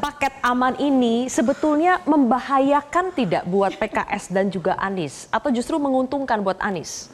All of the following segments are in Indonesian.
paket aman ini sebetulnya membahayakan tidak buat PKS dan juga Anies? Atau justru menguntungkan buat Anies?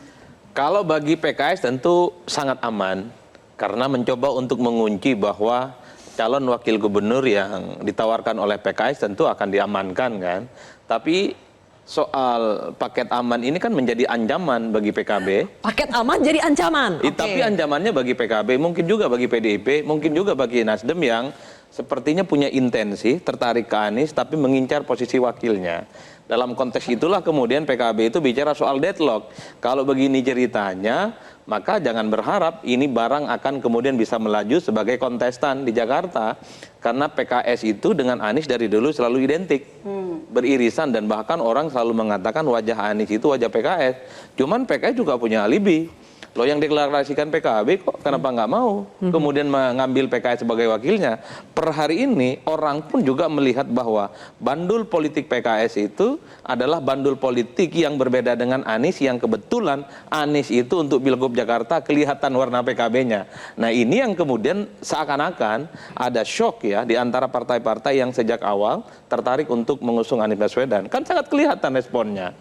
Kalau bagi PKS tentu sangat aman. Karena mencoba untuk mengunci bahwa calon wakil gubernur yang ditawarkan oleh PKS tentu akan diamankan kan. Tapi soal paket aman ini kan menjadi ancaman bagi PKB. Paket aman jadi ancaman? Tapi ancamannya bagi PKB, mungkin juga bagi PDIP, mungkin juga bagi Nasdem yang sepertinya punya intensi tertarik ke Anies tapi mengincar posisi wakilnya. Dalam konteks itulah kemudian PKB itu bicara soal deadlock. Kalau begini ceritanya, maka jangan berharap ini barang akan kemudian bisa melaju sebagai kontestan di Jakarta. Karena PKS itu dengan Anies dari dulu selalu identik. Beririsan dan bahkan orang selalu mengatakan wajah Anies itu wajah PKS. Cuman PKS juga punya alibi. Loh yang deklarasikan PKB kok kenapa nggak mau kemudian mengambil PKS sebagai wakilnya. Per hari ini orang pun juga melihat bahwa bandul politik PKS itu adalah bandul politik yang berbeda dengan Anies yang kebetulan Anies itu untuk Pilgub Jakarta kelihatan warna PKB-nya. Nah ini yang kemudian seakan-akan ada shock ya di antara partai-partai yang sejak awal tertarik untuk mengusung Anies Baswedan. Kan sangat kelihatan responnya.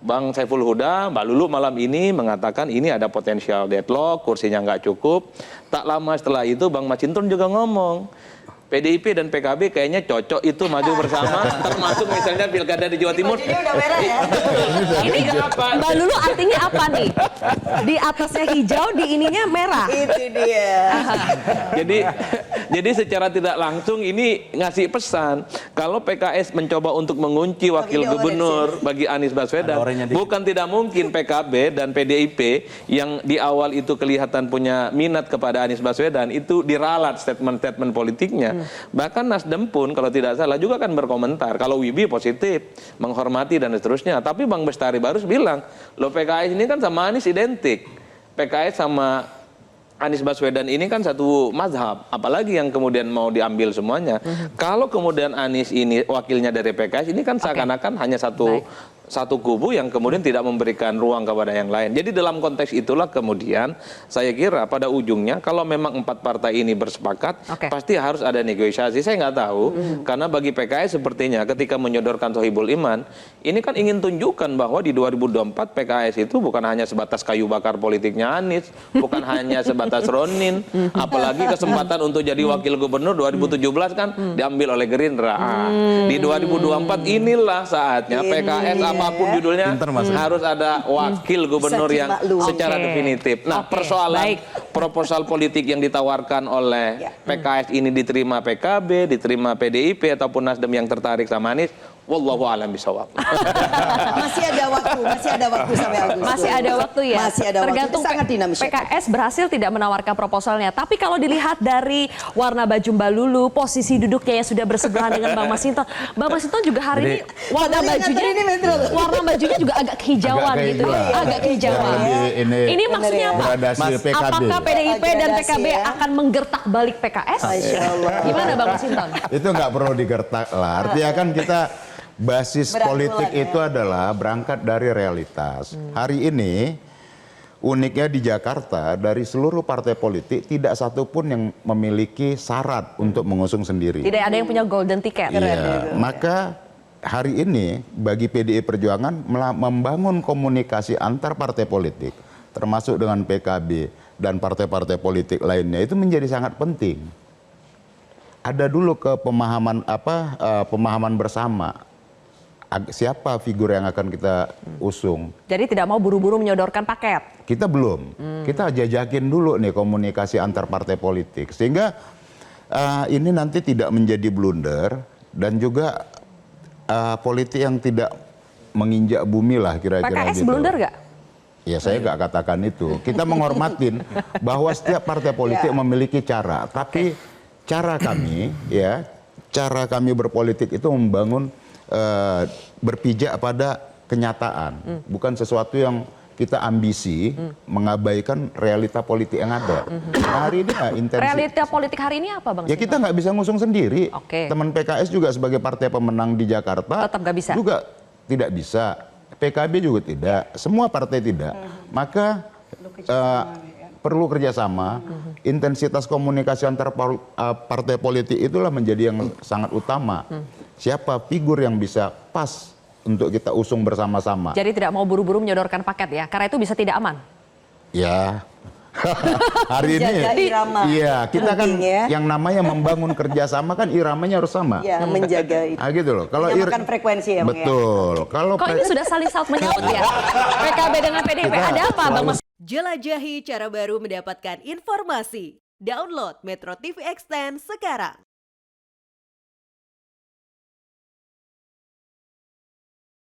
Bang Saiful Huda, Mbak Lulu malam ini mengatakan ini ada potensial deadlock, kursinya nggak cukup. Tak lama setelah itu Bang Masinton juga ngomong, PDIP dan PKB kayaknya cocok itu maju bersama, termasuk misalnya pilkada di Jawa Timur. Ini udah merah ya. Ini apa? Mbak Lulu artinya apa nih? Di atasnya hijau, di ininya merah. Itu dia. Jadi secara tidak langsung ini ngasih pesan kalau PKS mencoba untuk mengunci wakil gubernur bagi Anies Baswedan, bukan tidak mungkin PKB dan PDIP yang di awal itu kelihatan punya minat kepada Anies Baswedan itu diralat statement-statement politiknya. Bahkan Nasdem pun kalau tidak salah juga kan berkomentar kalau Wibi positif, menghormati dan seterusnya. Tapi Bang Bestari Barus bilang, loh PKS ini kan sama Anies identik. PKS sama Anies Baswedan ini kan satu mazhab, apalagi yang kemudian mau diambil semuanya. Kalau kemudian Anies ini wakilnya dari PKS, ini kan seakan-akan hanya satu kubu yang kemudian tidak memberikan ruang kepada yang lain. Jadi dalam konteks itulah kemudian saya kira pada ujungnya kalau memang 4 partai ini bersepakat, pasti harus ada negosiasi. Saya nggak tahu, karena bagi PKS sepertinya ketika menyodorkan Sohibul Iman, ini kan ingin tunjukkan bahwa di 2024 PKS itu bukan hanya sebatas kayu bakar politiknya Anies, bukan hanya sebatas Ronin, apalagi kesempatan untuk jadi wakil gubernur 2017 kan diambil oleh Gerindra. Di 2024 inilah saatnya PKS apapun judulnya harus ada wakil gubernur yang secara definitif. Nah, persoalan proposal politik yang ditawarkan oleh PKS ini diterima PKB, diterima PDIP ataupun Nasdem yang tertarik sama Anies, wallahu a'lam bishawab. Masih ada waktu sampai Agustus. Masih ada waktu ya. Masih ada Tergantung waktu. Sangat dinamis. PKS berhasil tidak menawarkan proposalnya. Tapi kalau dilihat dari warna baju Mbak Lulu, posisi duduknya yang sudah bersebelahan dengan Bang Masinton. Bang Masinton juga hari ini warna bajunya juga agak kehijauan gitu. Agak kehijauan. Ini maksudnya apa? Apakah PDIP dan PKB akan menggertak balik PKS? Gimana Bang Masinton? Itu nggak perlu digertak lah. Artinya kan kita basis politik itu adalah berangkat dari realitas. Hari ini uniknya di Jakarta dari seluruh partai politik tidak satupun yang memiliki syarat untuk mengusung sendiri. Tidak ada yang punya golden ticket. Iya, maka hari ini bagi PDI Perjuangan membangun komunikasi antar partai politik termasuk dengan PKB dan partai-partai politik lainnya itu menjadi sangat penting. Ada dulu pemahaman bersama siapa figur yang akan kita usung. Jadi tidak mau buru-buru menyodorkan paket. Kita belum. Kita jajakin dulu nih komunikasi antar partai politik sehingga ini nanti tidak menjadi blunder dan juga politik yang tidak menginjak bumi lah kira-kira PKS gitu. blunder nggak? Ya saya nggak katakan itu. Kita menghormatin bahwa setiap partai politik memiliki cara, tapi cara kami berpolitik itu membangun berpijak pada kenyataan, bukan sesuatu yang kita ambisi mengabaikan realita politik yang ada. Nah, hari ini realita politik hari ini apa Bang? Ya kita nggak bisa ngusung sendiri. Oke. Teman PKS juga sebagai partai pemenang di Jakarta tetap nggak bisa. Juga tidak bisa. PKB juga tidak. Semua partai tidak. Maka perlu kerjasama. Intensitas komunikasi antar partai politik itulah menjadi yang sangat utama. Siapa figur yang bisa pas untuk kita usung bersama-sama. Jadi tidak mau buru-buru menyodorkan paket ya, karena itu bisa tidak aman. Ya. Hari ini, Menjaga irama. iya kita kan Penting ya. yang namanya membangun kerjasama kan iramanya harus sama. Ya, menjaga itu. Gitu loh. Kalau Menyamakan frekuensi ya, Bang, ya? betul. Kalau Kok ini sudah saling saut menyambut ya? PKB dengan PDIP, ada apa Bang Mas? Jelajahi cara baru mendapatkan informasi. Download Metro TV Extend sekarang.